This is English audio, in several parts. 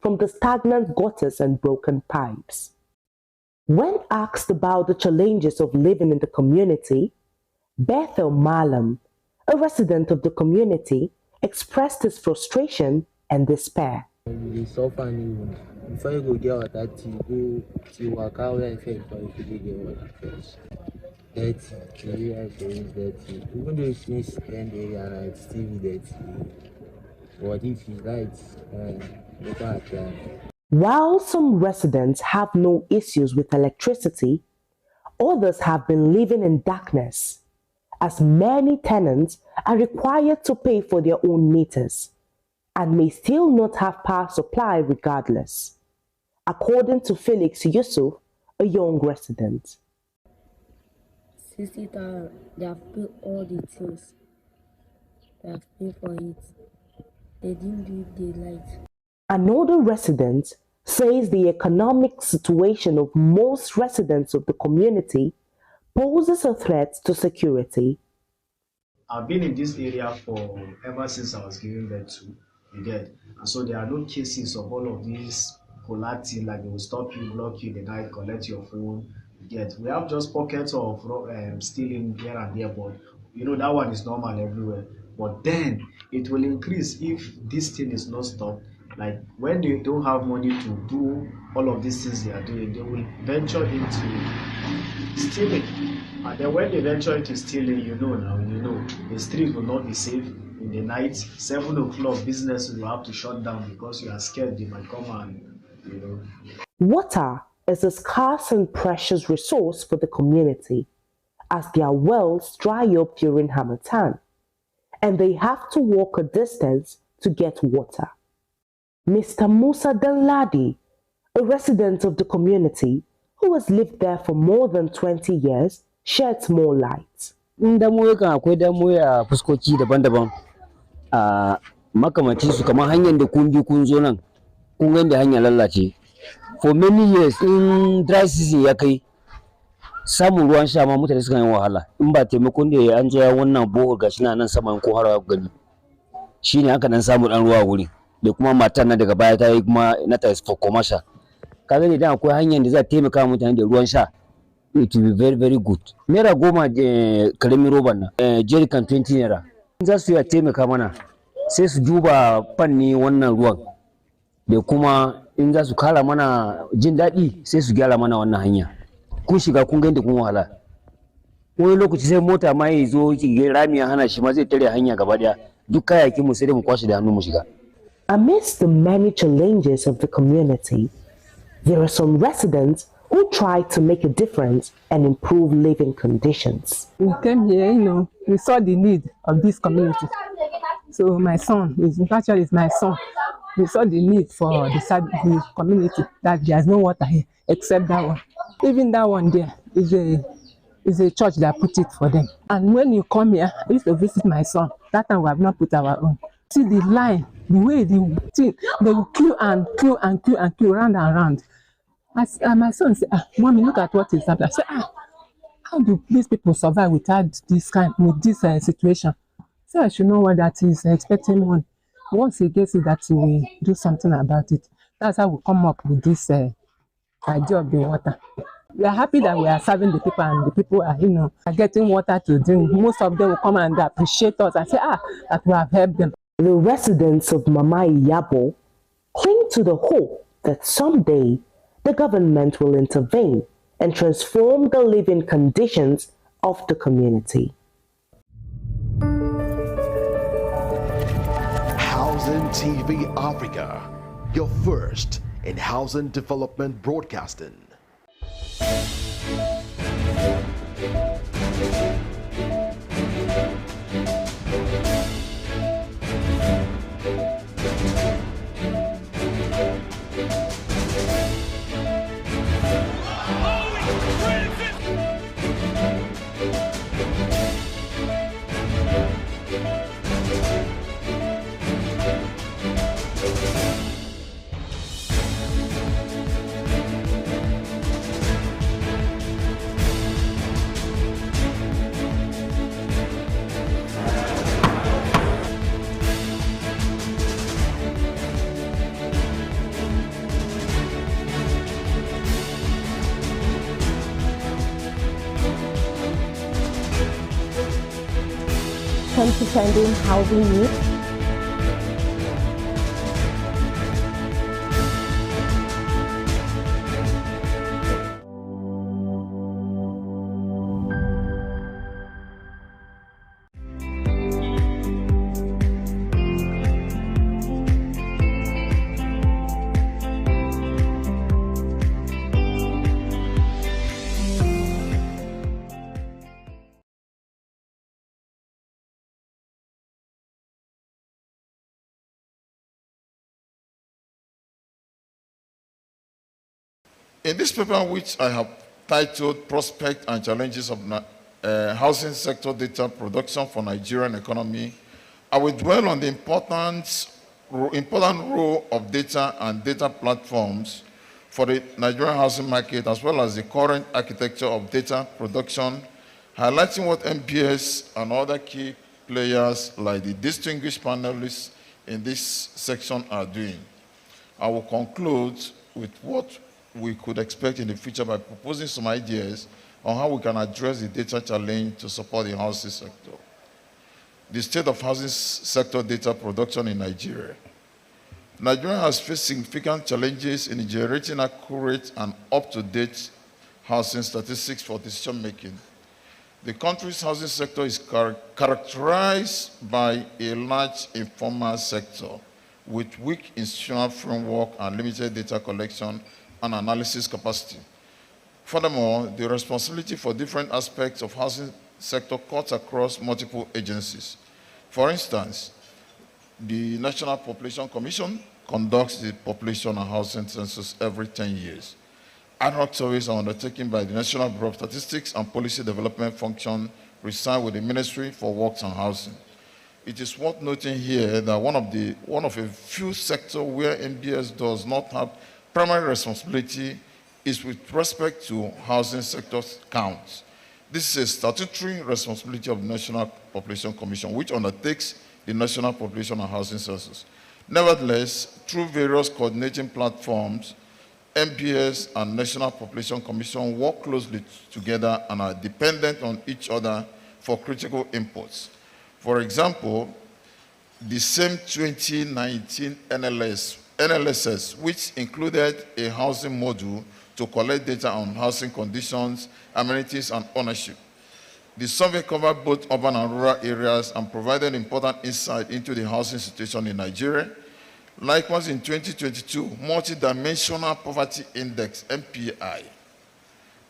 from the stagnant gutters and broken pipes. When asked about the challenges of living in the community, Bethel Malam, a resident of the community, expressed his frustration and despair. You suffer new. Before you go get water, you go to work out where first before you go get water first. Dirty, the area is dirty. Even though it's near end area now, it's still dirty. But if it's light, you can apply. While some residents have no issues with electricity, others have been living in darkness, as many tenants are required to pay for their own meters and may still not have power supply regardless, according to Felix Yusuf, a young resident. 60,000, they have paid all the things. They have paid for it. They didn't do the light. Another resident says the economic situation of most residents of the community poses a threat to security. I've been in this area for ever since I was given birth to, you get, and so there are no cases of all of these collateral, like they will stop you, block you in the night, collect your phone, you get. We have just pockets of stealing here and there, but you know that one is normal everywhere. But then it will increase if this thing is not stopped. Like when they don't have money to do all of these things they are doing, they will venture into stealing. And then when they venture into stealing, the street will not be safe in the night. 7 o'clock, business will have to shut down because you are scared they might come and, Water is a scarce and precious resource for the community, as their wells dry up during Harmattan, and they have to walk a distance to get water. Mr. Musa Danladi, a resident of the community who has lived there for more than 20 years, sheds more light. Damuwa kan akwai damuwa a fuskoki daban-daban a makamanci su kamar hanyar da kun bi kun zo nan kun ga da hanya lalace. For many years in dry season ya kai samun ruwan sha ma mutane suka yi wahala in ba taimakon da an zo ya wannan bohol gashi nan saman ko har gani shine haka nan samu dan ruwa wuri da kuma matan nan daga baya ta yi kuma na ta for commercial kaga ne dan akwai hanyar da za ta taimaka mutane da ruwan sha it will be very very good. Naira 10 karamin roban nan jerrycan 20 naira za su iya taimaka mana sai su duba fanni wannan ruwan da kuma in za su kara mana jin daɗi sai su gyara mana wannan hanya. Kun shiga kun ga inda kun wahala wani lokaci sai mota ma ya zo rami ya hana shi ma zai tare hanya gaba daya duk kayakin mu sai dai mu kwashe da hannu mu shiga. Amidst the many challenges of the community, there are some residents who try to make a difference and improve living conditions. We came here, we saw the need of this community. So my son, actually it's my son, we saw the need for the community, that there's no water here except that one. Even that one there is a church that put it for them. And when you come here, I used to visit my son. That time we have not put our own. See the line, the way they will queue and queue and queue and queue round and round. My son said, Mommy, look at what is happening. I said, how do these people survive with this situation? So I should know what that is, expecting one. Once he gets it, that he will do something about it. That's how we come up with this idea of the water. We are happy that we are serving the people, and the people are getting water to drink. Most of them will come and appreciate us and say, that we have helped them. The residents of Mama Iyabo cling to the hope that someday the government will intervene and transform the living conditions of the community. Housing TV Africa, your first in housing development broadcasting. income-dependent housing needs? In this paper, which I have titled Prospect and Challenges of Housing Sector Data Production for Nigerian Economy, I will dwell on the important role of data and data platforms for the Nigerian housing market, as well as the current architecture of data production, highlighting what MPS and other key players like the distinguished panelists in this section are doing. I will conclude with what we could expect in the future by proposing some ideas on how we can address the data challenge to support the housing sector. The state of housing sector data production in Nigeria. Nigeria has faced significant challenges in generating accurate and up-to-date housing statistics for decision-making. The country's housing sector is characterized by a large informal sector with weak institutional framework and limited data collection and analysis capacity. Furthermore, the responsibility for different aspects of housing sector cuts across multiple agencies. For instance, the National Population Commission conducts the population and housing census every 10 years. Ad hoc surveys are undertaken by the National Bureau of Statistics and Policy Development Function reside with the Ministry for Works and Housing. It is worth noting here that one of a few sectors where NBS does not have primary responsibility is with respect to housing sector counts. This is a statutory responsibility of the National Population Commission, which undertakes the National Population and Housing Census. Nevertheless, through various coordinating platforms, MPS and National Population Commission work closely together and are dependent on each other for critical inputs. For example, the same 2019 NLSS, which included a housing module to collect data on housing conditions, amenities, and ownership. The survey covered both urban and rural areas and provided important insight into the housing situation in Nigeria. Likewise, in 2022, Multidimensional Poverty Index, MPI,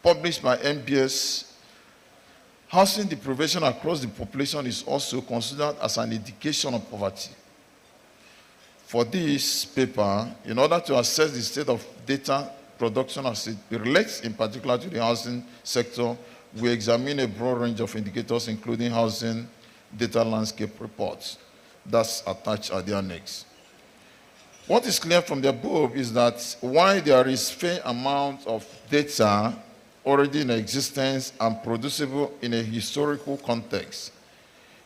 published by MPS, housing deprivation across the population is also considered as an indication of poverty. For this paper, in order to assess the state of data production as it relates in particular to the housing sector, we examine a broad range of indicators, including housing data landscape reports. That's attached at the annex. What is clear from the above is that while there is fair amount of data already in existence and producible in a historical context,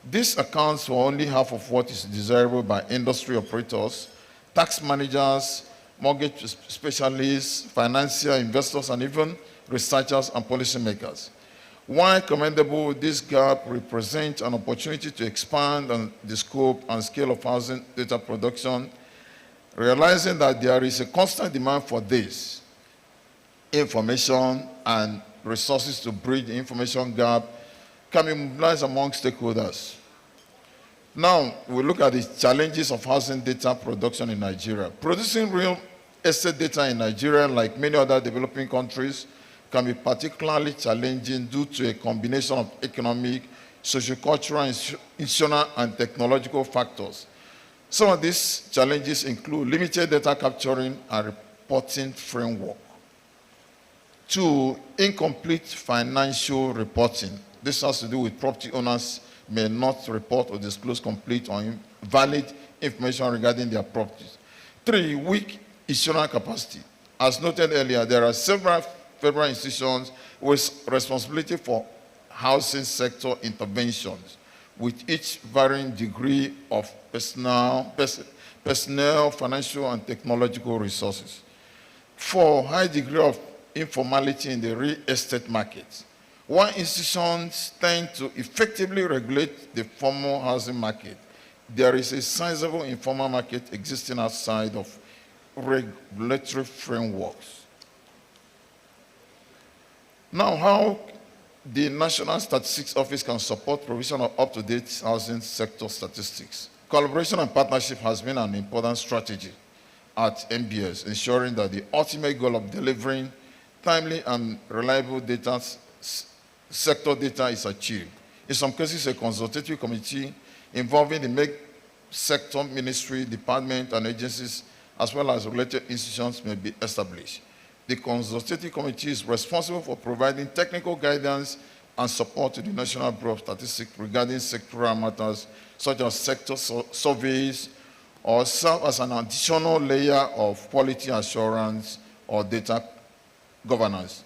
this accounts for only half of what is desirable by industry operators, tax managers, mortgage specialists, financial investors, and even researchers and policymakers. While commendable, this gap represents an opportunity to expand on the scope and scale of housing data production, realizing that there is a constant demand for this information and resources to bridge the information gap can be mobilized among stakeholders. Now, we look at the challenges of housing data production in Nigeria. Producing real estate data in Nigeria, like many other developing countries, can be particularly challenging due to a combination of economic, sociocultural, institutional, and technological factors. Some of these challenges include limited data capturing and reporting framework. 2, incomplete financial reporting. This has to do with property owners may not report or disclose complete or valid information regarding their properties. 3, weak institutional capacity. As noted earlier, there are several federal institutions with responsibility for housing sector interventions, with each varying degree of personnel, financial, and technological resources. 4, high degree of informality in the real estate market. While institutions tend to effectively regulate the formal housing market, there is a sizable informal market existing outside of regulatory frameworks. Now, how the National Statistics Office can support provision of up-to-date housing sector statistics. Collaboration and partnership has been an important strategy at NBS, ensuring that the ultimate goal of delivering timely and reliable data, sector data is achieved. In some cases, a consultative committee involving the make sector ministry, department, and agencies, as well as related institutions may be established. The consultative committee is responsible for providing technical guidance and support to the National Bureau of Statistics regarding sectoral matters such as sector surveys, or serve as an additional layer of quality assurance or data governance.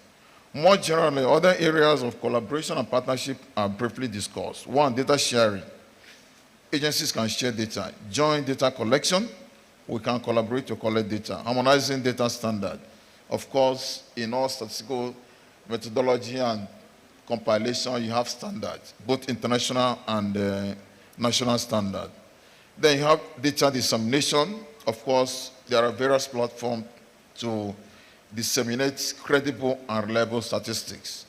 More generally, other areas of collaboration and partnership are briefly discussed. One, data sharing. Agencies can share data. Joint data collection, we can collaborate to collect data. Harmonizing data standard. Of course, in all statistical methodology and compilation, you have standards, both international and national standard. Then you have data dissemination. Of course, there are various platforms to disseminate credible and reliable statistics.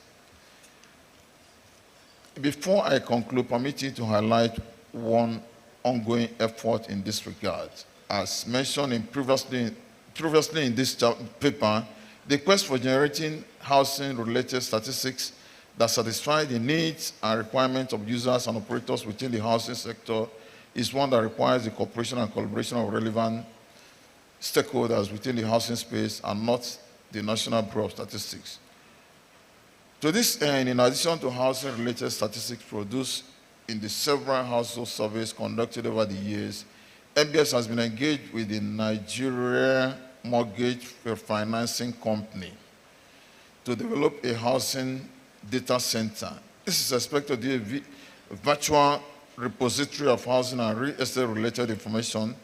Before I conclude, permit me to highlight one ongoing effort in this regard. As mentioned previously in this paper, the quest for generating housing-related statistics that satisfy the needs and requirements of users and operators within the housing sector is one that requires the cooperation and collaboration of relevant stakeholders within the housing space and not the National Bureau of Statistics. To this end, in addition to housing-related statistics produced in the several household surveys conducted over the years, NBS has been engaged with the Nigeria Mortgage Financing Company to develop a housing data center. This is expected to be a virtual repository of housing and real estate related information.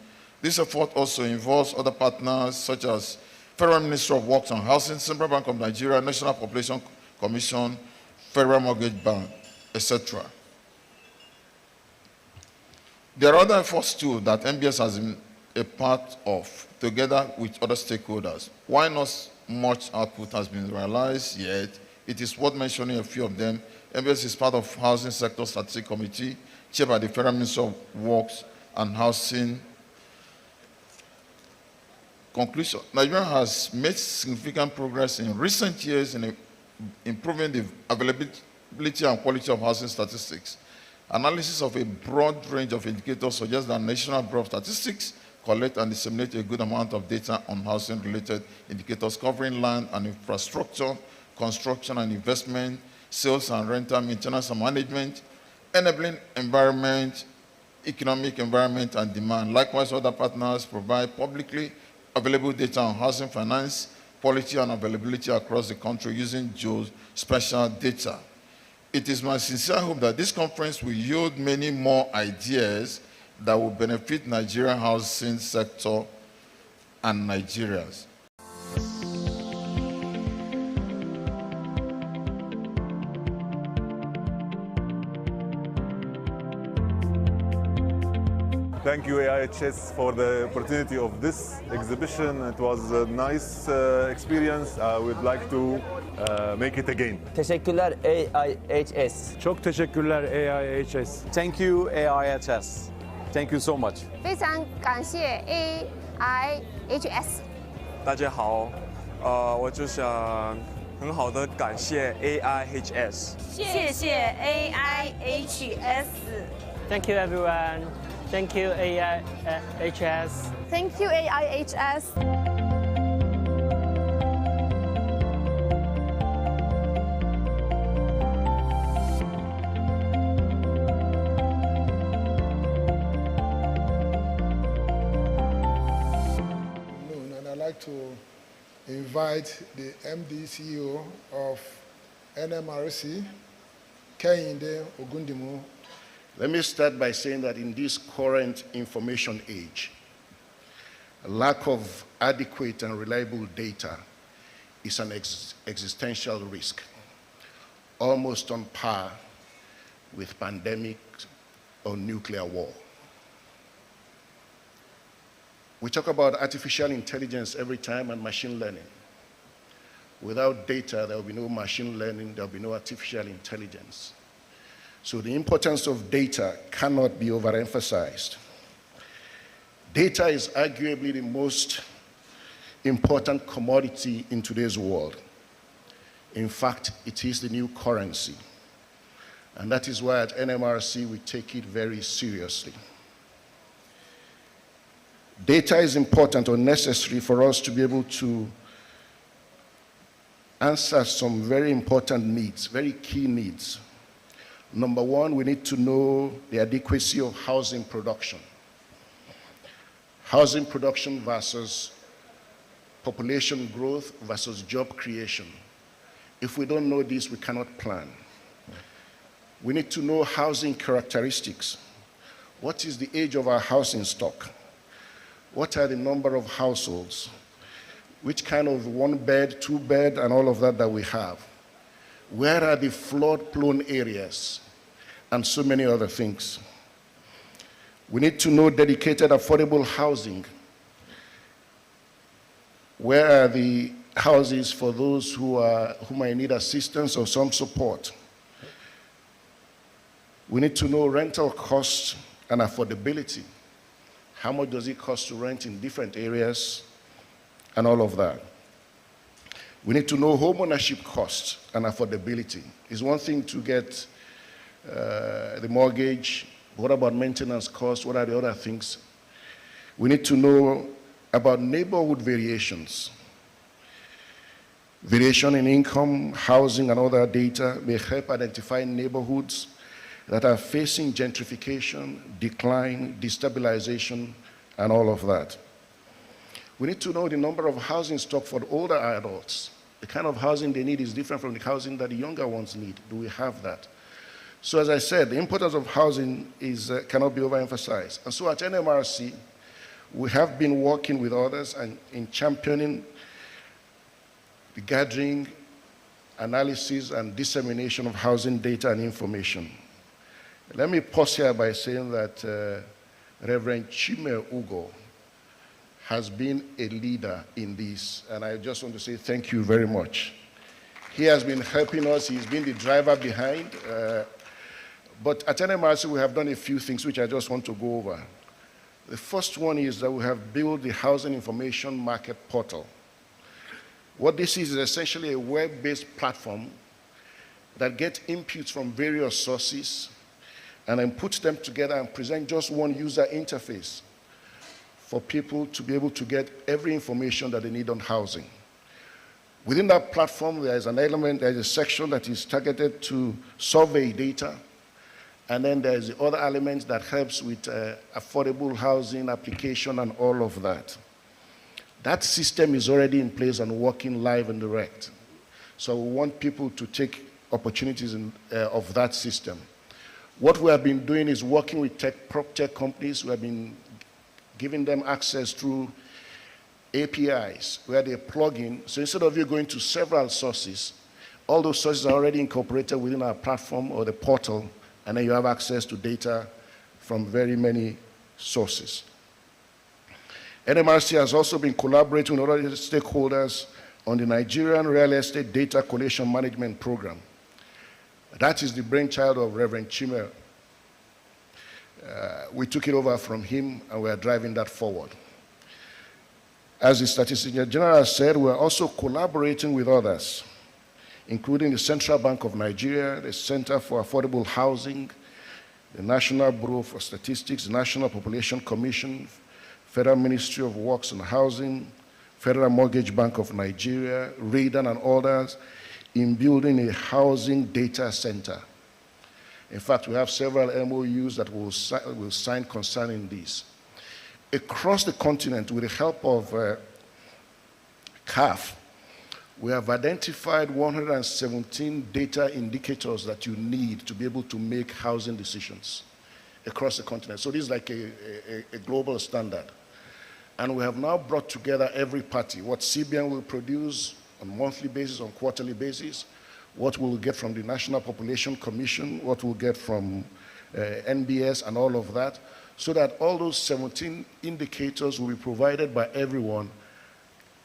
This effort also involves other partners such as Federal Ministry of Works and Housing, Central Bank of Nigeria, National Population Commission, Federal Mortgage Bank, etc. There are other efforts too that NBS has been a part of, together with other stakeholders. While not much output has been realized yet, it is worth mentioning a few of them. NBS is part of Housing Sector Statistics Committee, chaired by the Federal Ministry of Works and Housing. Conclusion: Nigeria has made significant progress in recent years in improving the availability and quality of housing statistics. Analysis of a broad range of indicators suggests that National Bureau of Statistics collect and disseminate a good amount of data on housing-related indicators covering land and infrastructure, construction and investment, sales and rental, maintenance and management, enabling environment, economic environment and demand. Likewise, other partners provide publicly available data on housing finance, quality and availability across the country using geospatial data. It is my sincere hope that this conference will yield many more ideas that will benefit Nigerian housing sector and Nigerians. Thank you, AIHS, for the opportunity of this exhibition. It was a nice experience. I would like to make it again. Teşekkürler AIHS. Çok teşekkürler AIHS. Thank you, AIHS. Thank you so much. 非常感谢 AIHS。大家好，我就想很好的感谢 AIHS。谢谢 AIHS。 Thank you everyone. Thank you AIHS. Thank you AIHS. And I'd like to invite the MD CEO of NMRC, Kehinde Ogundimu. Let me start by saying that in this current information age, a lack of adequate and reliable data is an existential risk. almost on par with pandemic or nuclear war. We talk about artificial intelligence every time and machine learning. Without data, there will be no machine learning, there will be no artificial intelligence. So the importance of data cannot be overemphasized. Data is arguably the most important commodity in today's world. In fact, it is the new currency. And that is why at NMRC we take it very seriously. Data is important or necessary for us to be able to answer some very important needs, very key needs. Number one, we need to know the adequacy of housing production. Housing production versus population growth versus job creation. If we don't know this, we cannot plan. We need to know housing characteristics. What is the age of our housing stock? What are the number of households? Which kind of one bed, two bed, and all of that we have? Where are the flood-prone areas? And so many other things. We need to know dedicated affordable housing. Where are the houses for those who might need assistance or some support? We need to know rental costs and affordability. How much does it cost to rent in different areas and all of that? We need to know home ownership costs and affordability. It's one thing to get the mortgage. What about maintenance costs? What are the other things? We need to know about neighborhood variations. Variation in income, housing, and other data may help identify neighborhoods that are facing gentrification, decline, destabilization, and all of that. We need to know the number of housing stock for the older adults. The kind of housing they need is different from the housing that the younger ones need. Do we have that? So as I said, the importance of housing cannot be overemphasized. And so at NMRC, we have been working with others and in championing the gathering, analysis, and dissemination of housing data and information. Let me pause here by saying that Reverend Chime Ugo has been a leader in this, and I just want to say thank you very much. He has been helping us, he's been the driver behind, but at NMRC we have done a few things which I just want to go over. The first one is that we have built the Housing Information Market Portal. What this is essentially a web-based platform that gets inputs from various sources and then puts them together and present just one user interface for people to be able to get every information that they need on housing. Within that platform, there is an element, there is a section that is targeted to survey data, and then there is the other element that helps with affordable housing application and all of that. That system is already in place and working live and direct. So we want people to take opportunities of that system. What we have been doing is working with prop tech companies. We have been giving them access through APIs where they plug in. So instead of you going to several sources, all those sources are already incorporated within our platform or the portal, and then you have access to data from very many sources. NMRC has also been collaborating with other stakeholders on the Nigerian Real Estate Data Collation Management Program. That is the brainchild of Reverend Chime. We took it over from him, and we are driving that forward. As the Statistician General said, we are also collaborating with others, including the Central Bank of Nigeria, the Center for Affordable Housing, the National Bureau for Statistics, the National Population Commission, Federal Ministry of Works and Housing, Federal Mortgage Bank of Nigeria, RADAN, and others, in building a housing data center. In fact, we have several MOUs that we'll sign concerning this. Across the continent, with the help of CAF, we have identified 117 data indicators that you need to be able to make housing decisions across the continent. So this is like a global standard. And we have now brought together every party, what CBN will produce on a monthly basis, on a quarterly basis, what we'll get from the National Population Commission, what we'll get from NBS and all of that, so that all those 17 indicators will be provided by everyone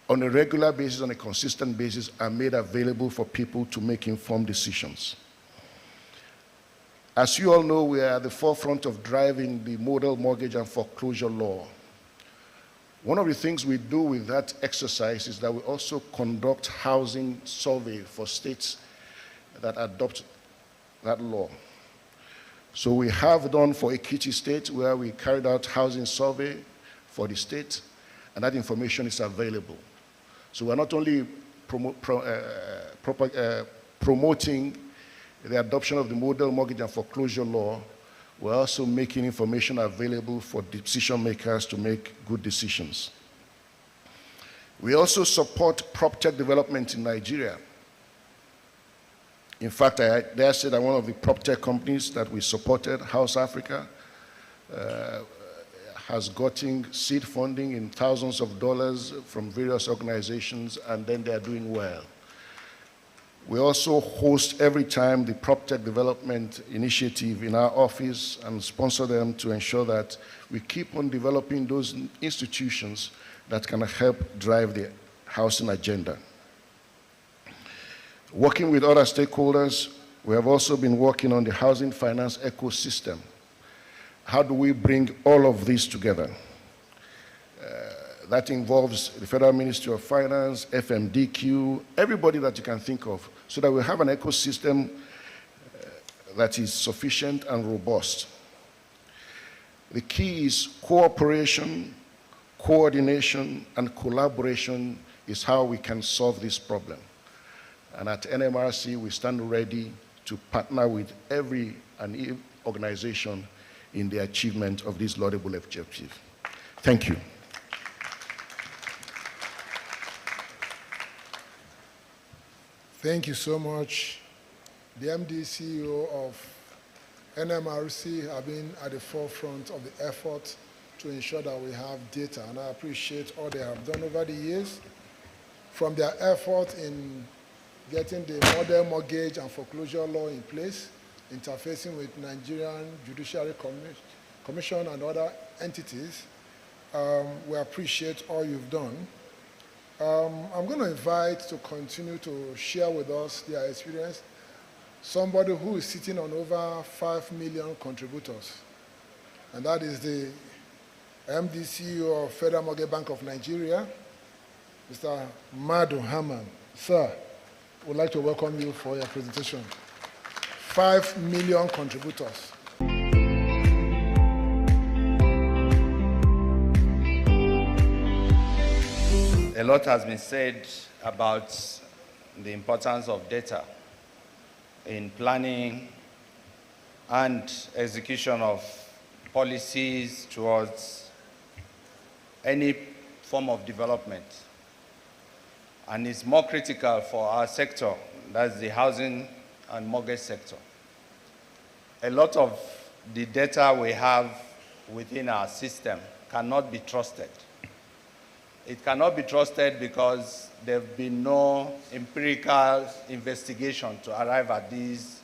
on a regular basis, on a consistent basis, and made available for people to make informed decisions. As you all know, we are at the forefront of driving the model mortgage and foreclosure law. One of the things we do with that exercise is that we also conduct housing survey for states that adopt that law. So we have done for Ekiti State, where we carried out housing survey for the state, and that information is available. So we're not only promoting the adoption of the model mortgage and foreclosure law, we're also making information available for decision makers to make good decisions. We also support PropTech development in Nigeria. In fact, I dare say that one of the PropTech companies that we supported, House Africa, has gotten seed funding in thousands of dollars from various organizations, and then they are doing well. We also host every time the PropTech development initiative in our office and sponsor them to ensure that we keep on developing those institutions that can help drive the housing agenda. Working with other stakeholders, we have also been working on the housing finance ecosystem. How do we bring all of this together? That involves the Federal Ministry of Finance, FMDQ, everybody that you can think of, so that we have an ecosystem that is sufficient and robust. The key is cooperation, coordination, and collaboration is how we can solve this problem. And at NMRC, we stand ready to partner with every organization in the achievement of this laudable objective. Thank you. Thank you so much. The MD CEO of NMRC have been at the forefront of the effort to ensure that we have data, and I appreciate all they have done over the years, from their effort in getting the model mortgage and foreclosure law in place, interfacing with Nigerian Judiciary Commission and other entities. We appreciate all you've done. I'm going to invite to continue to share with us their experience somebody who is sitting on over 5 million contributors, and that is the MD CEO of Federal Mortgage Bank of Nigeria, Mr. Madu Haman. Sir, we'd like to welcome you for your presentation. 5 million contributors. A lot has been said about the importance of data in planning and execution of policies towards any form of development. And it's more critical for our sector, that's the housing and mortgage sector. A lot of the data we have within our system cannot be trusted. It cannot be trusted because there have been no empirical investigation to arrive at this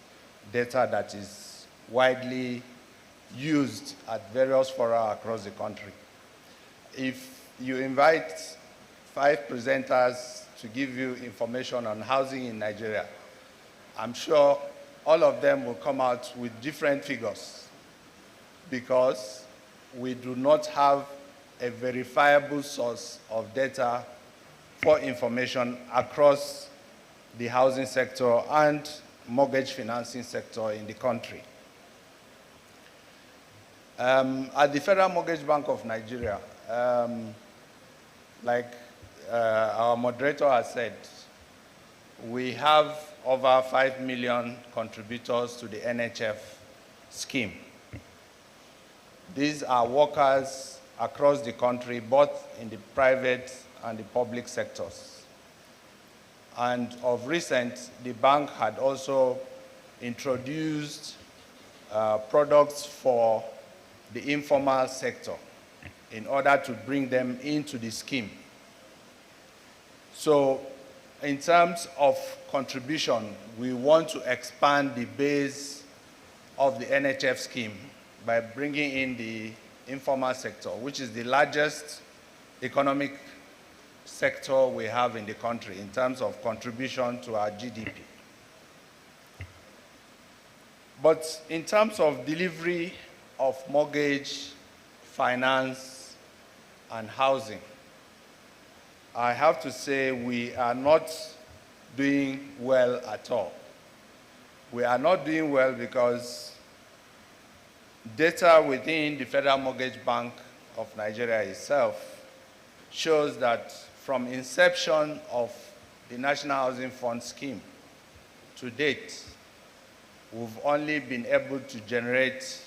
data that is widely used at various fora across the country. If you invite 5 presenters to give you information on housing in Nigeria, I'm sure all of them will come out with different figures because we do not have a verifiable source of data for information across the housing sector and mortgage financing sector in the country. At the Federal Mortgage Bank of Nigeria, like our moderator has said, we have over 5 million contributors to the NHF scheme. These are workers across the country, both in the private and the public sectors. And of recent, the bank had also introduced products for the informal sector in order to bring them into the scheme. So in terms of contribution, we want to expand the base of the NHF scheme by bringing in the informal sector, which is the largest economic sector we have in the country in terms of contribution to our GDP. But in terms of delivery of mortgage, finance, and housing, I have to say we are not doing well at all. We are not doing well because data within the Federal Mortgage Bank of Nigeria itself shows that from inception of the National Housing Fund scheme to date, we've only been able to generate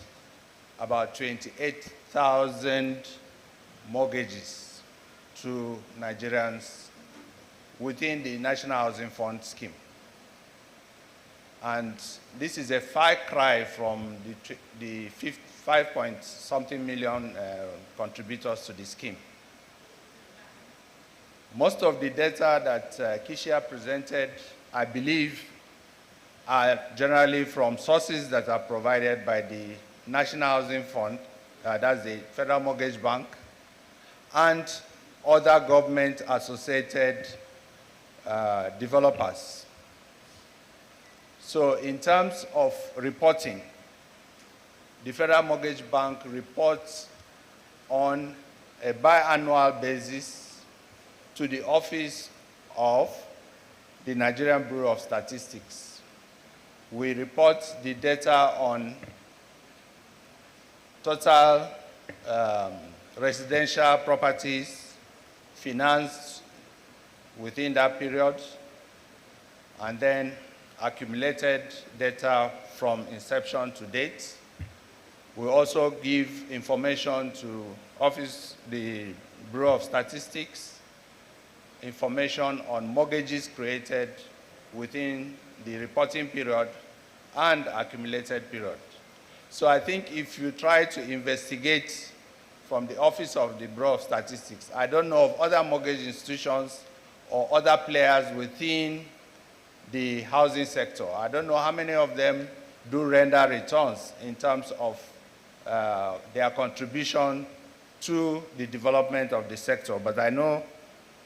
about 28,000 mortgages to Nigerians within the National Housing Fund scheme. And this is a far cry from the 5-point-something million contributors to the scheme. Most of the data that Kishia presented, I believe, are generally from sources that are provided by the National Housing Fund, that's the Federal Mortgage Bank, and other government-associated developers. So in terms of reporting, the Federal Mortgage Bank reports on a biannual basis to the Office of the Nigerian Bureau of Statistics. We report the data on total residential properties financed within that period, and then accumulated data from inception to date. We also give information to the Bureau of Statistics, information on mortgages created within the reporting period and accumulated period. So I think if you try to investigate from the Office of the Bureau of Statistics, I don't know of other mortgage institutions or other players within the housing sector. I don't know how many of them do render returns in terms of their contribution to the development of the sector, but I know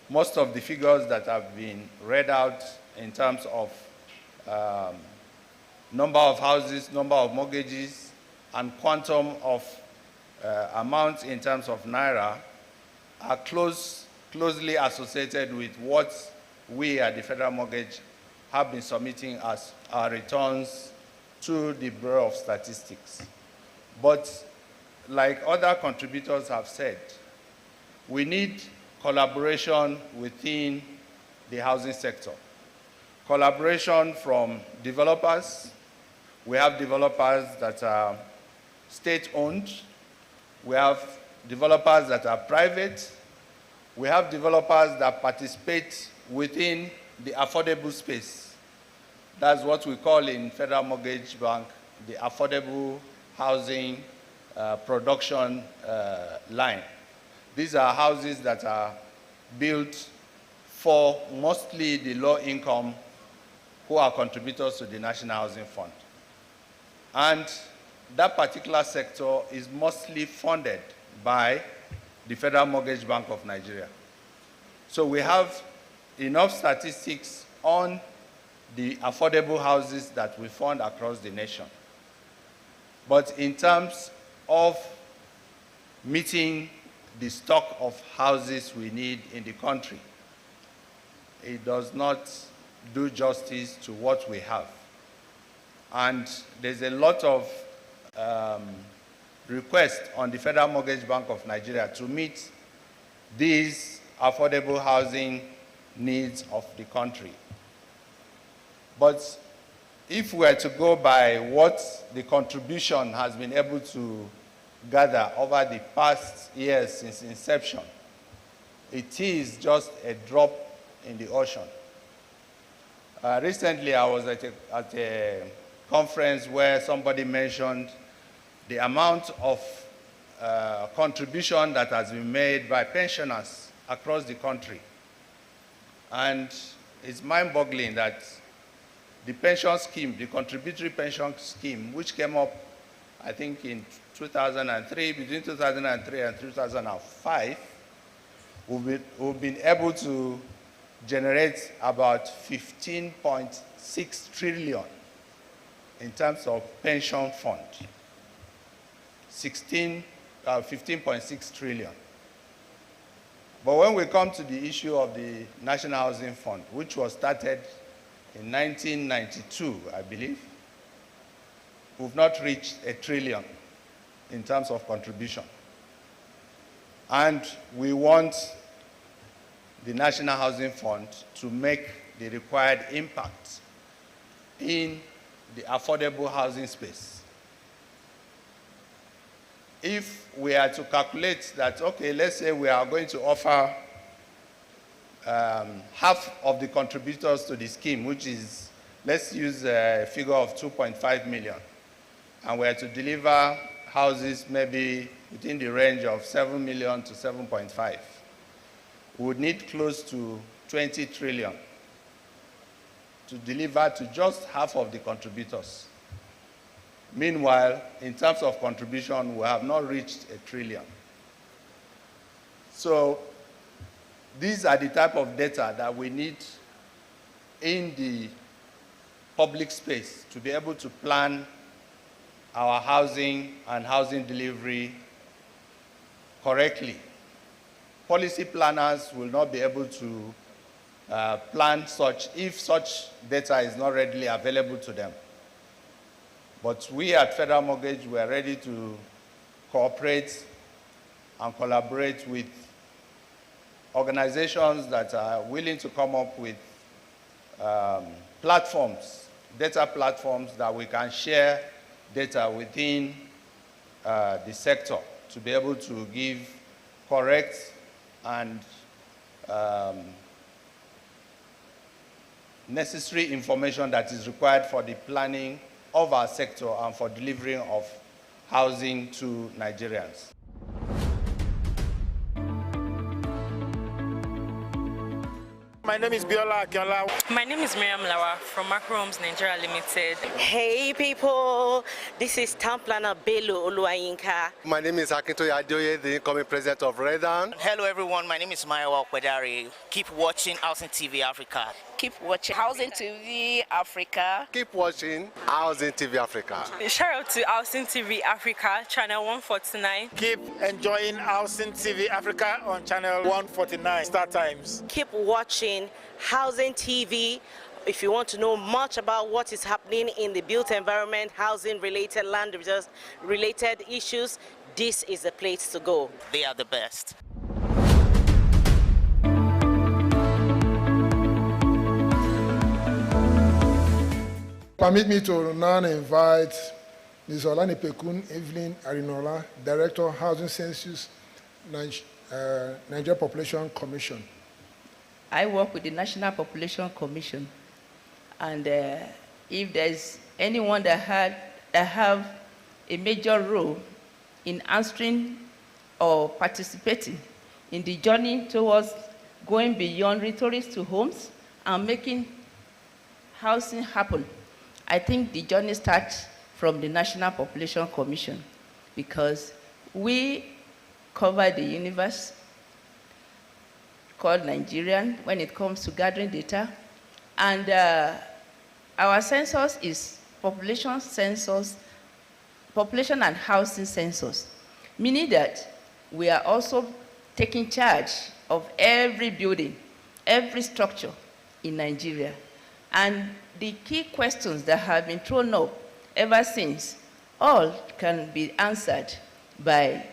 most of the figures that have been read out in terms of number of houses, number of mortgages, and quantum of amounts in terms of Naira are closely associated with what we at the Federal Mortgage have been submitting as our returns to the Bureau of Statistics. But like other contributors have said, we need collaboration within the housing sector. Collaboration from developers. We have developers that are state-owned. We have developers that are private. We have developers that participate within the affordable space. That's what we call in Federal Mortgage Bank the affordable housing production line. These are houses that are built for mostly the low-income who are contributors to the National Housing Fund. And that particular sector is mostly funded by the Federal Mortgage Bank of Nigeria. So we have enough statistics on the affordable houses that we fund across the nation. But in terms of meeting the stock of houses we need in the country, it does not do justice to what we have. And there's a lot of requests on the Federal Mortgage Bank of Nigeria to meet these affordable housing needs of the country. But if we are to go by what the contribution has been able to gather over the past years since inception, it is just a drop in the ocean. Recently, I was at a conference where somebody mentioned the amount of contribution that has been made by pensioners across the country. And it's mind-boggling that the pension scheme, the contributory pension scheme, which came up, I think, in 2003, between 2003 and 2005, we've been able to generate about 15.6 trillion in terms of pension fund. 15.6 trillion. But when we come to the issue of the National Housing Fund, which was started in 1992, I believe, we've not reached $1 trillion in terms of contribution. And we want the National Housing Fund to make the required impact in the affordable housing space. If we are to calculate that, okay, let's say we are going to offer half of the contributors to the scheme, which is, let's use a figure of 2.5 million, and we are to deliver houses maybe within the range of 7 million to 7.5, we would need close to 20 trillion to deliver to just half of the contributors. Meanwhile, in terms of contribution, we have not reached $1 trillion. So these are the type of data that we need in the public space to be able to plan our housing and housing delivery correctly. Policy planners will not be able to plan such if such data is not readily available to them. But we at Federal Mortgage, we are ready to cooperate and collaborate with organizations that are willing to come up with platforms, data platforms that we can share data within the sector to be able to give correct and necessary information that is required for the planning of our sector and for delivering of housing to Nigerians. My name is Biola Akiola. My name is Miriam Lawa from Macro Homes Nigeria Limited. Hey people, this is Town Planner Bello Oluwayinka. My name is Akintoye Adeoye, the incoming president of Redan. Hello everyone, my name is Mayowa Okwedari. Keep watching Housing TV Africa. Keep watching Housing TV Africa. Keep watching Housing TV Africa. Shout out to Housing TV Africa, channel 149. Keep enjoying Housing TV Africa on channel 149, Star Times. Keep watching Housing TV. If you want to know much about what is happening in the built environment, housing related, land related issues, this is the place to go. They are the best. Permit me to now invite Ms. Olani Pekun Evelyn Arinola, Director of Housing Census, Nigeria Population Commission. I work with the National Population Commission, and if there's anyone that have a major role in answering or participating in the journey towards going beyond rhetoric to homes and making housing happen, I think the journey starts from the National Population Commission, because we cover the universe called Nigerian when it comes to gathering data. And our census is population census, population and housing census, meaning that we are also taking charge of every building, every structure in Nigeria. And the key questions that have been thrown up ever since, all can be answered by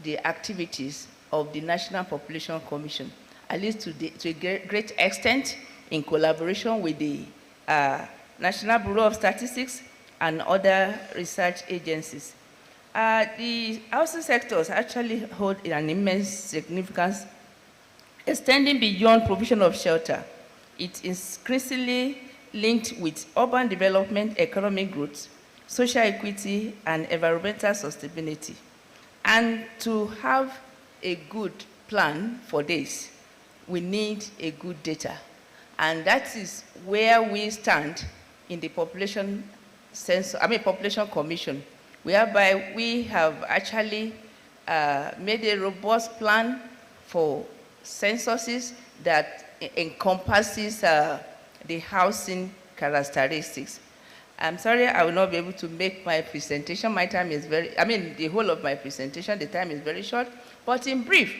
the activities of the National Population Commission, at least to a great extent in collaboration with the National Bureau of Statistics and other research agencies. The housing sectors actually hold an immense significance, extending beyond provision of shelter. It is increasingly linked with urban development, economic growth, social equity, and environmental sustainability. And to have a good plan for this, we need a good data. And that is where we stand in the population commission, whereby we have actually made a robust plan for censuses that encompasses the housing characteristics. I'm sorry, I will not be able to make my presentation. My time is the whole of my presentation, the time is very short. But in brief,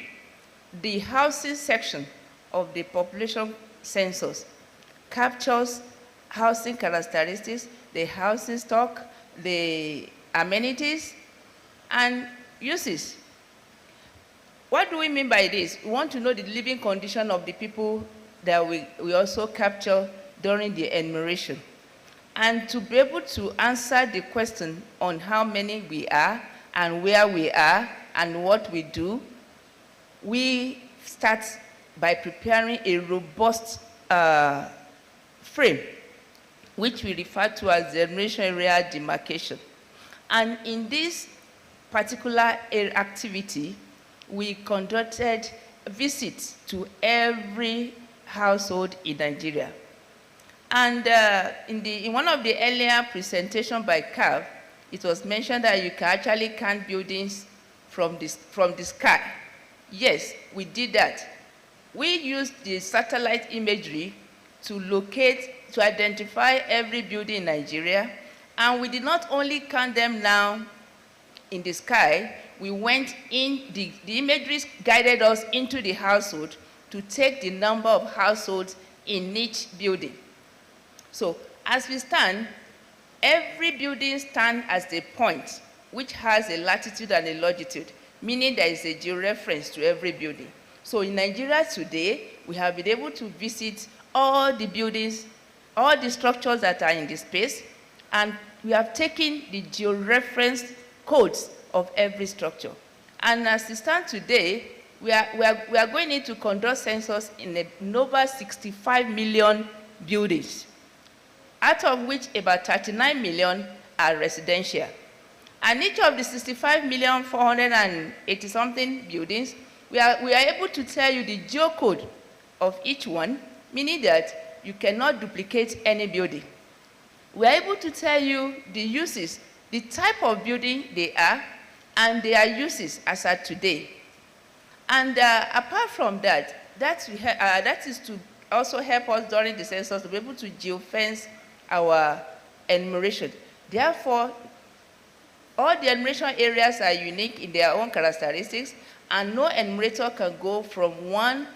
the housing section of the population census captures housing characteristics, the housing stock, the amenities, and uses. What do we mean by this? We want to know the living condition of the people that we also capture during the enumeration. And to be able to answer the question on how many we are and where we are and what we do, we start by preparing a robust frame, which we refer to as the enumeration area demarcation. And in this particular activity, we conducted visits to every household in Nigeria. And in one of the earlier presentations by CAV, it was mentioned that you can actually count buildings from the sky. Yes, we did that. We used the satellite imagery to identify every building in Nigeria, and we did not only count them now in the sky, we went in, the imagery guided us into the household to take the number of households in each building. So as we stand, every building stands as a point which has a latitude and a longitude, meaning there is a georeference to every building. So in Nigeria today, we have been able to visit all the buildings, all the structures that are in the space, and we have taken the georeference codes of every structure. And as we stand today, we are going in to conduct census in over 65 million buildings, out of which about 39 million are residential. And each of the 65,480,something buildings, we are able to tell you the geocode of each one, meaning that you cannot duplicate any building. We are able to tell you the uses, the type of building they are, and their uses as at today. And apart from that, that is to also help us during the census to be able to geofence our enumeration. Therefore, all the enumeration areas are unique in their own characteristics, and no enumerator can go from one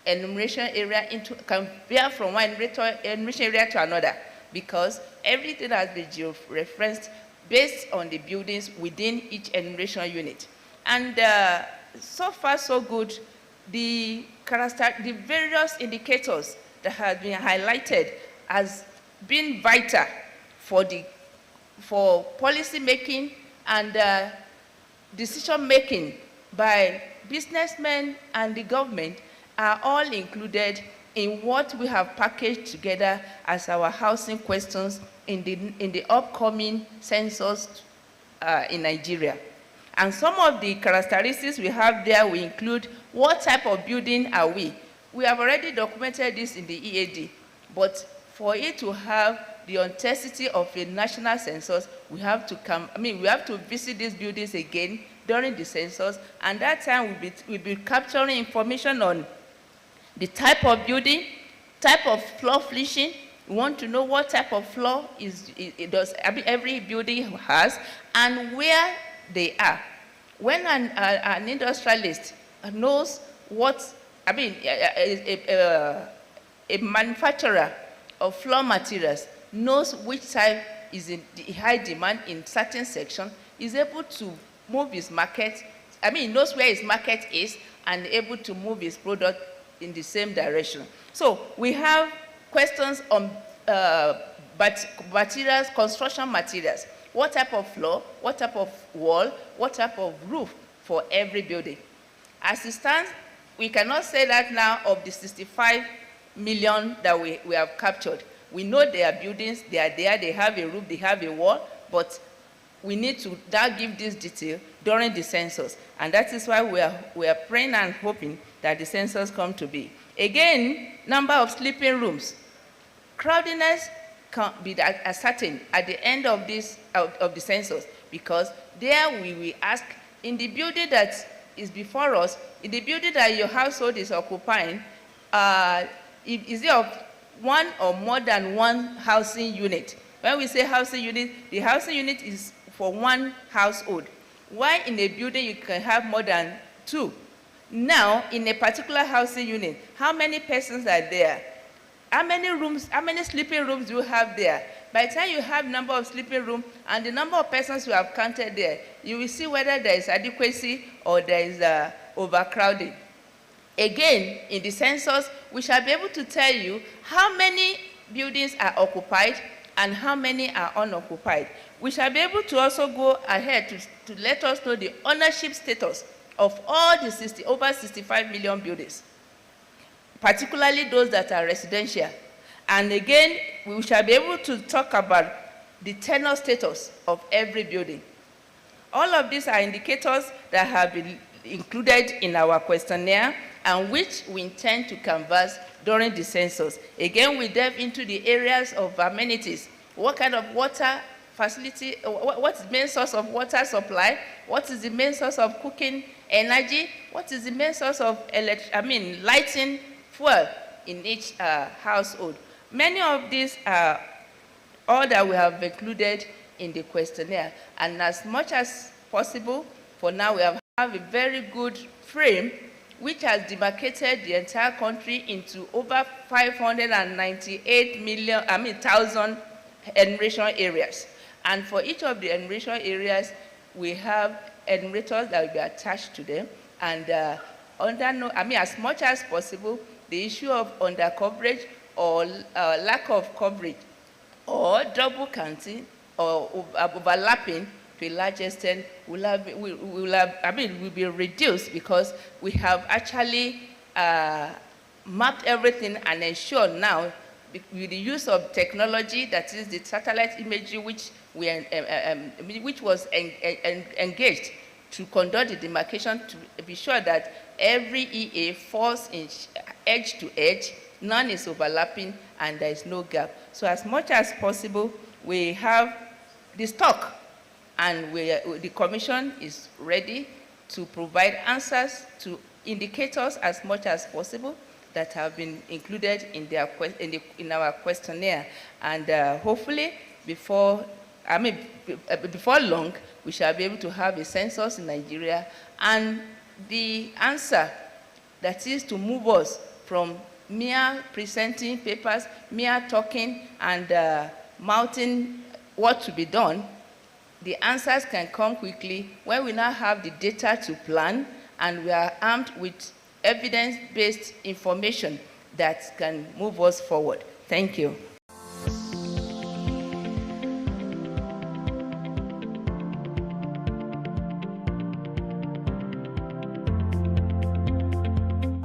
enumeration area can veer from one enumeration area to another, because everything has been georeferenced based on the buildings within each enumeration unit. And so far, so good. The various indicators that have been highlighted as being vital for policy making and decision making by businessmen and the government are all included in what we have packaged together as our housing questions in the upcoming census in Nigeria. And some of the characteristics we have there will include what type of building are we. We have already documented this in the EAD, but for it to have the authenticity of a national census, we have to visit these buildings again during the census, and that time we'll be capturing information on the type of building, type of floor finishing. We want to know what type of floor every building has, and where they are. When an industrialist knows what, a manufacturer of floor materials knows which type is in high demand in certain section, is able to move his market, knows where his market is, and able to move his product in the same direction. So we have questions on materials, construction materials. What type of floor, what type of wall, what type of roof for every building. As it stands, we cannot say that now of the 65 million that we have captured. We know there are buildings, they are there, they have a roof, they have a wall, but we need to now give this detail during the census. And that is why we are praying and hoping that the census come to be. Again, number of sleeping rooms. Crowdiness can be ascertained at the end of this of the census, because there we will ask, in the building that is before us, in the building that your household is occupying, is there of one or more than one housing unit? When we say housing unit, the housing unit is for one household. Why in a building you can have more than two? Now, in a particular housing unit, how many persons are there? How many rooms, how many sleeping rooms do you have there? By the time you have number of sleeping rooms and the number of persons you have counted there, you will see whether there is adequacy or there is overcrowding. Again, in the census, we shall be able to tell you how many buildings are occupied and how many are unoccupied. We shall be able to also go ahead to let us know the ownership status of all the over 65 million buildings, particularly those that are residential. And again, we shall be able to talk about the tenure status of every building. All of these are indicators that have been included in our questionnaire and which we intend to canvass during the census. Again, we delve into the areas of amenities. What kind of water facility, what's the main source of water supply? What is the main source of cooking energy? What is the main source of lighting fuel in each household? Many of these are all that we have included in the questionnaire. And as much as possible, for now we have a very good frame which has demarcated the entire country into over 598,000,000 enumeration areas. And for each of the enumeration areas, we have enumerators that will be attached to them. And as much as possible, the issue of under coverage or lack of coverage or double counting or overlapping to a large extent will be reduced, because we have actually mapped everything and ensured now with the use of technology, that is the satellite imagery, which was engaged to conduct the demarcation, to be sure that every EA falls in edge to edge, none is overlapping, and there is no gap. So as much as possible, we have the stock, and the Commission is ready to provide answers to indicators as much as possible that have been included in our questionnaire. And hopefully, before long, we shall be able to have a census in Nigeria, and the answer that is to move us from mere presenting papers, mere talking and mouthing what to be done. The answers can come quickly when we now have the data to plan, and we are armed with evidence-based information that can move us forward. Thank you.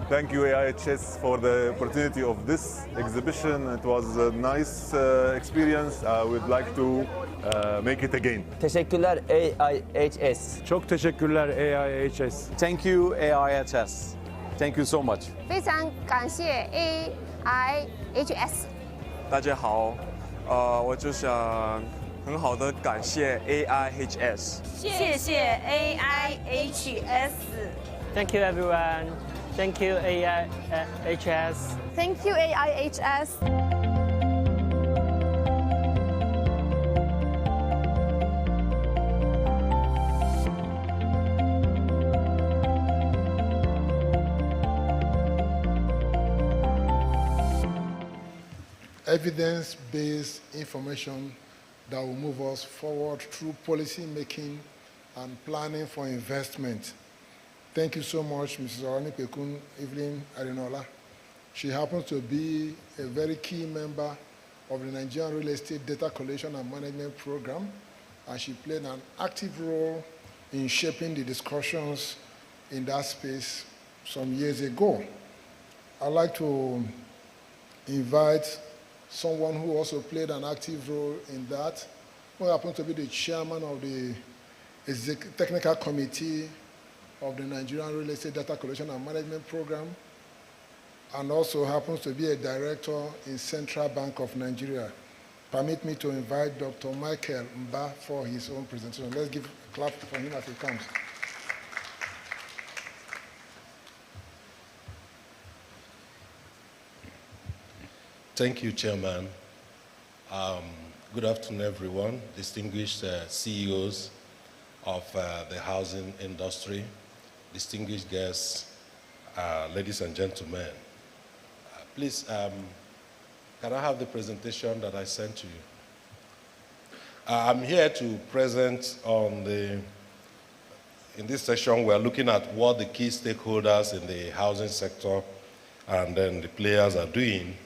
Thank you, AIHS, for the opportunity of this exhibition. It was a nice experience. I would like to make it again. Teşekkürler AIHS. Çok teşekkürler AIHS. Thank you, AIHS. Thank you so much. 非常感谢 AIHS。大家好，我就想很好的感谢 AIHS。谢谢 AIHS。 Thank you, everyone. Thank you, AIHS. Thank you, AIHS. Evidence-based information that will move us forward through policy making and planning for investment. Thank you so much, Mrs. Oronipekun Evelyn Arinola. She happens to be a very key member of the Nigerian Real Estate Data Collection and Management Program, and she played an active role in shaping the discussions in that space some years ago. I'd like to invite someone who also played an active role in that, who happened to be the chairman of the technical committee of the Nigerian Real Estate Data Collection and Management Program, and also happens to be a director in Central Bank of Nigeria. Permit me to invite Dr. Michael Mba for his own presentation. Let's give a clap for him as he comes. Thank you, Chairman. Good afternoon, everyone, distinguished CEOs of the housing industry, distinguished guests, ladies and gentlemen. Please, can I have the presentation that I sent to you? I'm here to present on in this session, we're looking at what the key stakeholders in the housing sector and then the players are doing.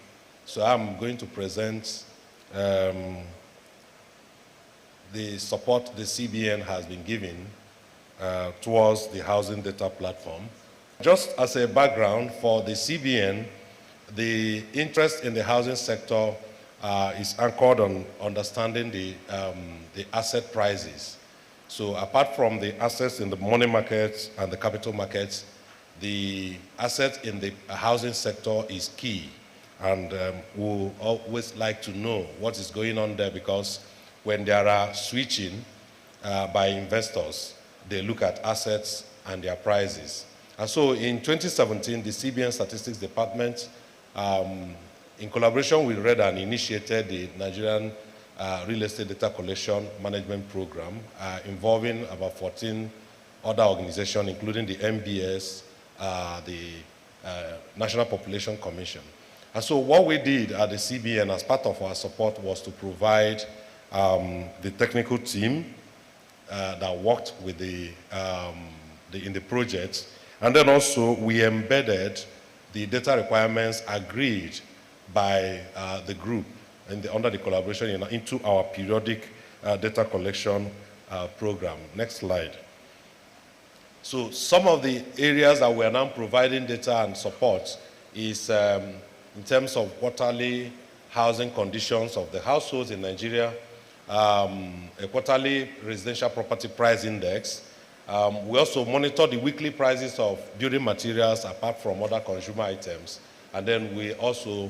So I'm going to present the support the CBN has been giving towards the housing data platform. Just as a background for the CBN, the interest in the housing sector is anchored on understanding the asset prices. So apart from the assets in the money markets and the capital markets, the asset in the housing sector is key. And we'll always like to know what is going on there, because when there are switching by investors, they look at assets and their prices. And so in 2017, the CBN Statistics Department, in collaboration with REDAN, initiated the Nigerian Real Estate Data Collection Management Program, involving about 14 other organizations, including the MBS, the National Population Commission. And so what we did at the CBN as part of our support was to provide the technical team that worked with in the project. And then also we embedded the data requirements agreed by the group under the collaboration into our periodic data collection program. Next slide. So some of the areas that we are now providing data and support is in terms of quarterly housing conditions of the households in Nigeria, a quarterly residential property price index. We also monitor the weekly prices of building materials apart from other consumer items. And then we also,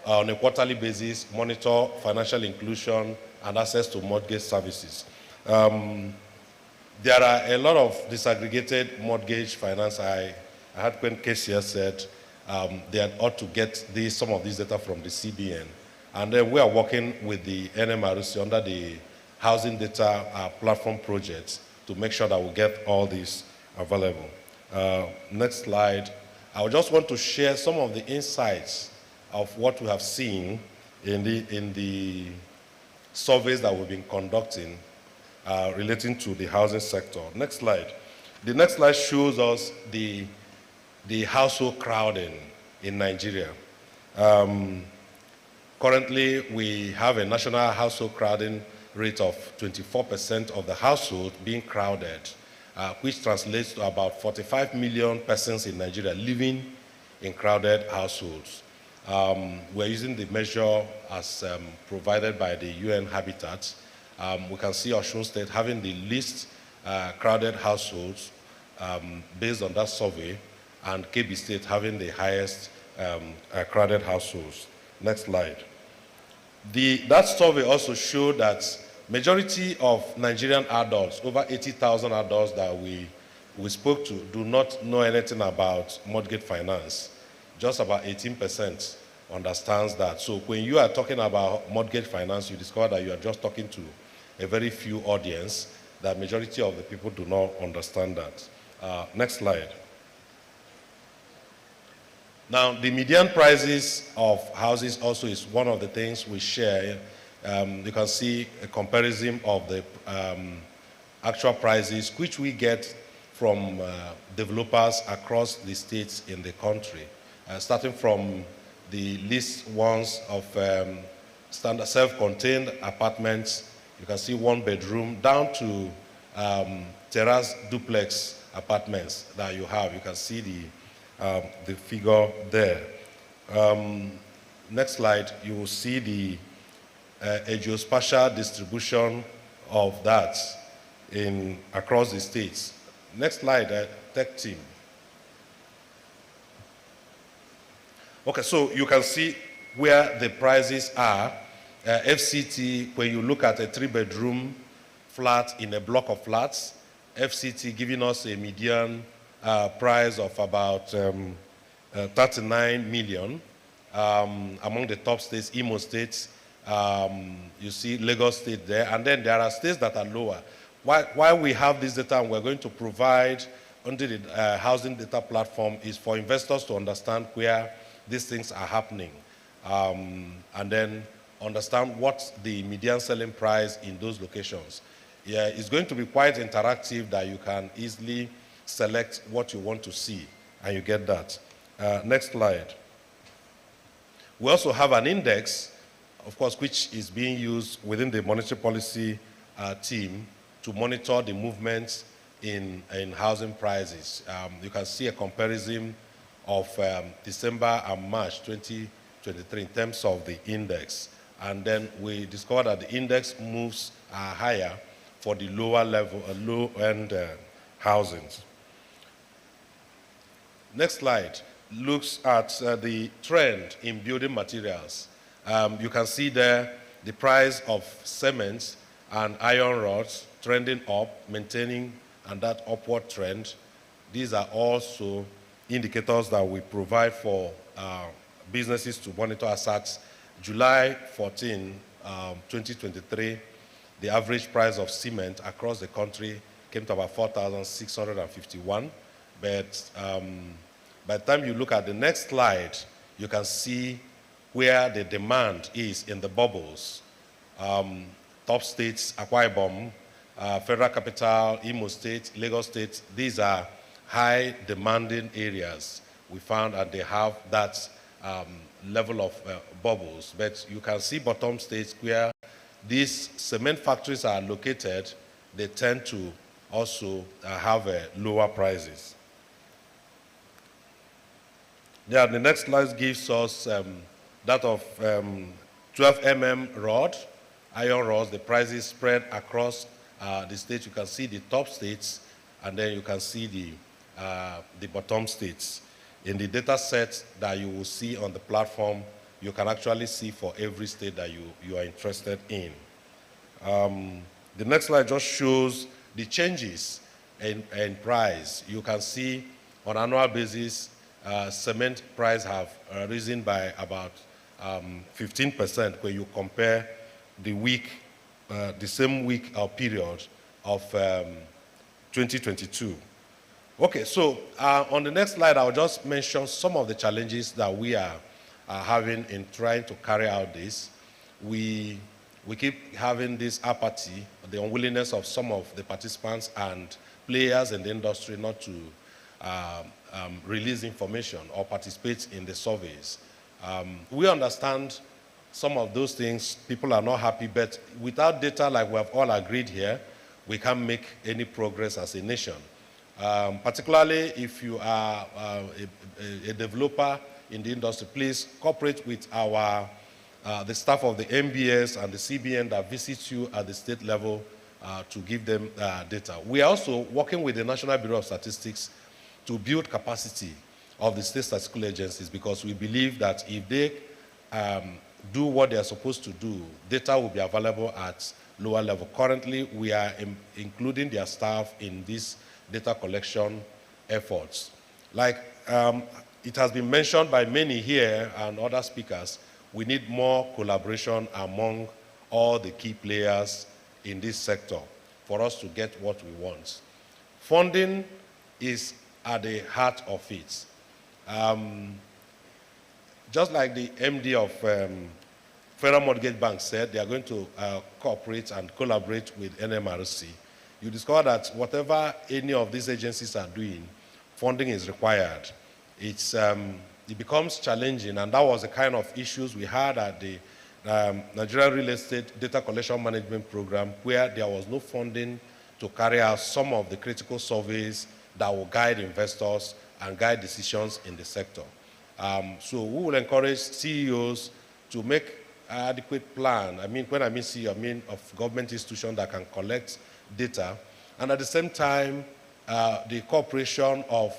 on a quarterly basis, monitor financial inclusion and access to mortgage services. There are a lot of disaggregated mortgage finance. I heard when Kesia said they ought to get some of these data from the CBN. And then we are working with the NMRC under the Housing Data Platform project to make sure that we get all these available. Next slide. I just want to share some of the insights of what we have seen in the surveys that we've been conducting relating to the housing sector. Next slide. The next slide shows us the household crowding in Nigeria. Currently, we have a national household crowding rate of 24% of the household being crowded, which translates to about 45 million persons in Nigeria living in crowded households. We're using the measure as provided by the UN Habitat. We can see Osun State having the least crowded households based on that survey, and KB State having the highest crowded households. Next slide. That survey also showed that majority of Nigerian adults, over 80,000 adults that we spoke to, do not know anything about mortgage finance. Just about 18% understands that. So when you are talking about mortgage finance, you discover that you are just talking to a very few audience, that majority of the people do not understand that. Next slide. Now, the median prices of houses also is one of the things we share. You can see a comparison of the actual prices, which we get from developers across the states in the country, starting from the least ones of standard self-contained apartments. You can see one bedroom down to terrace duplex apartments that you have. You can see the figure there. Next slide, you will see the a geospatial distribution of that across the states. Next slide, tech team. Okay, so you can see where the prices are. FCT, when you look at a 3-bedroom flat in a block of flats, FCT giving us a median price of about 39 million. Among the top states, Imo State, you see Lagos State there, and then there are states that are lower. Why we have this data and we're going to provide under the housing data platform is for investors to understand where these things are happening, and then understand what the median selling price in those locations. Yeah, it's going to be quite interactive that you can easily select what you want to see, and you get that. Next slide. We also have an index, of course, which is being used within the monetary policy team to monitor the movements in housing prices. You can see a comparison of December and March 2023 in terms of the index. And then we discovered that the index moves higher for the lower level, low-end housings. Next slide looks at the trend in building materials. You can see there the price of cement and iron rods trending up, maintaining and that upward trend. These are also indicators that we provide for businesses to monitor as at July 14, 2023. The average price of cement across the country came to about 4,651. But by the time you look at the next slide, you can see where the demand is in the bubbles. Top states, Akwa Ibom, Federal Capital, Imo State, Lagos State, these are high demanding areas we found, and they have that level of bubbles. But you can see bottom states where these cement factories are located, they tend to also have lower prices. Yeah, the next slide gives us that of 12 mm rod, iron rods, the prices spread across the states. You can see the top states, and then you can see the bottom states. In the data set that you will see on the platform, you can actually see for every state that you are interested in. The next slide just shows the changes in price. You can see on an annual basis, cement price have risen by about 15% when you compare the same week or period of 2022. Okay, so on the next slide, I'll just mention some of the challenges that we are having in trying to carry out this. We keep having this apathy, the unwillingness of some of the participants and players in the industry not to release information or participate in the surveys. We understand some of those things, people are not happy, but without data like we have all agreed here, we can't make any progress as a nation. Particularly if you are a developer in the industry, please cooperate with the staff of the MBS and the CBN that visits you at the state level to give them data. We are also working with the National Bureau of Statistics to build capacity of the state statistical agencies, because we believe that if they do what they are supposed to do, data will be available at lower level. Currently, we are including their staff in these data collection efforts. Like it has been mentioned by many here and other speakers, we need more collaboration among all the key players in this sector for us to get what we want. Funding is at the heart of it. Just like the MD of Federal Mortgage Bank said, they are going to cooperate and collaborate with NMRC. You discover that whatever any of these agencies are doing, funding is required. It becomes challenging, and that was the kind of issues we had at the Nigerian Real Estate Data Collection Management Program, where there was no funding to carry out some of the critical surveys that will guide investors and guide decisions in the sector. So we will encourage CEOs to make an adequate plan. When I mean CEO, I mean of government institutions that can collect data, and at the same time the cooperation of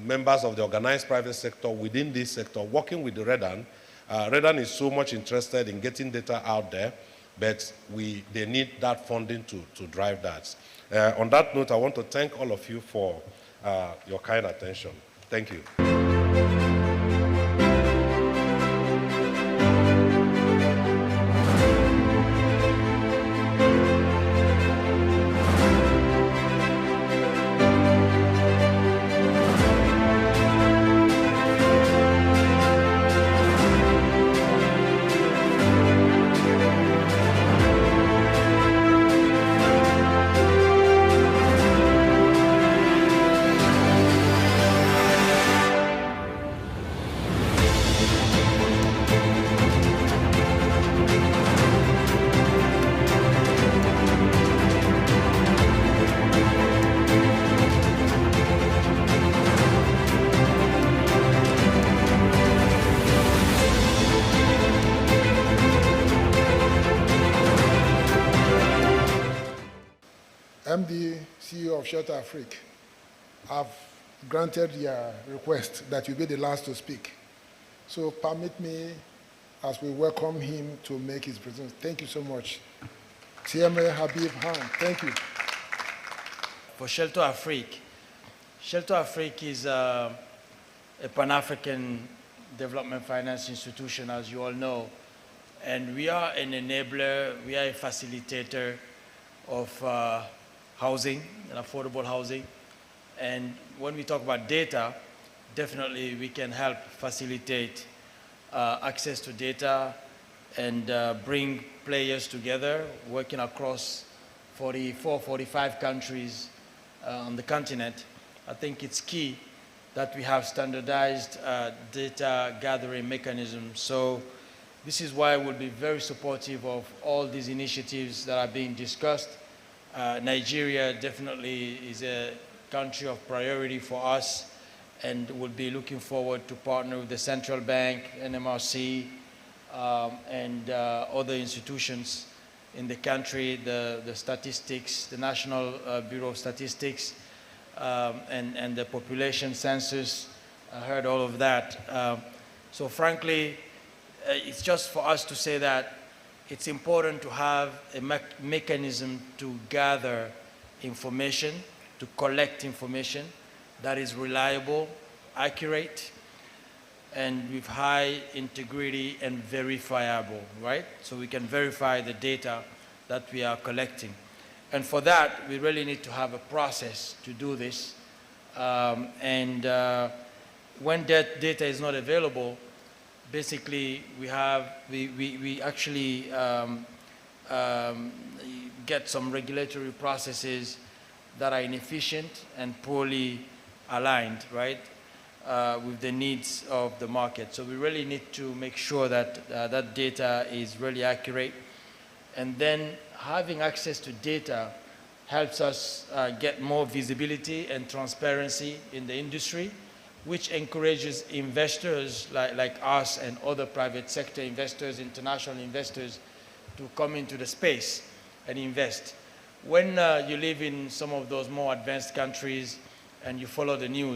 members of the organized private sector within this sector, working with the REDAN. REDAN is so much interested in getting data out there, but they need that funding to drive that. On that note, I want to thank all of you for your kind attention. Thank you. MD, CEO of Shelter Afrique, have granted your request that you be the last to speak. So permit me, as we welcome him, to make his presence. Thank you so much. TMA Habib Han, thank you. For Shelter Afrique is a Pan-African development finance institution, as you all know. And we are an enabler, we are a facilitator of housing and affordable housing. And when we talk about data, definitely we can help facilitate access to data and bring players together, working across 44, 45 countries on the continent. I think it's key that we have standardized data gathering mechanisms. So this is why we'll be very supportive of all these initiatives that are being discussed. Nigeria definitely is a country of priority for us, and we'll be looking forward to partner with the Central Bank, NMRC, and other institutions in the country, the statistics, the National Bureau of Statistics, and the population census. I heard all of that. So frankly, it's just for us to say that it's important to have a mechanism to gather information, to collect information that is reliable, accurate, and with high integrity and verifiable, right? So we can verify the data that we are collecting. And for that, we really need to have a process to do this. When data is not available, basically we actually get some regulatory processes that are inefficient and poorly aligned, right, with the needs of the market. So we really need to make sure that that data is really accurate. And then having access to data helps us get more visibility and transparency in the industry, which encourages investors like us and other private sector investors, international investors, to come into the space and invest. When you live in some of those more advanced countries and you follow the news,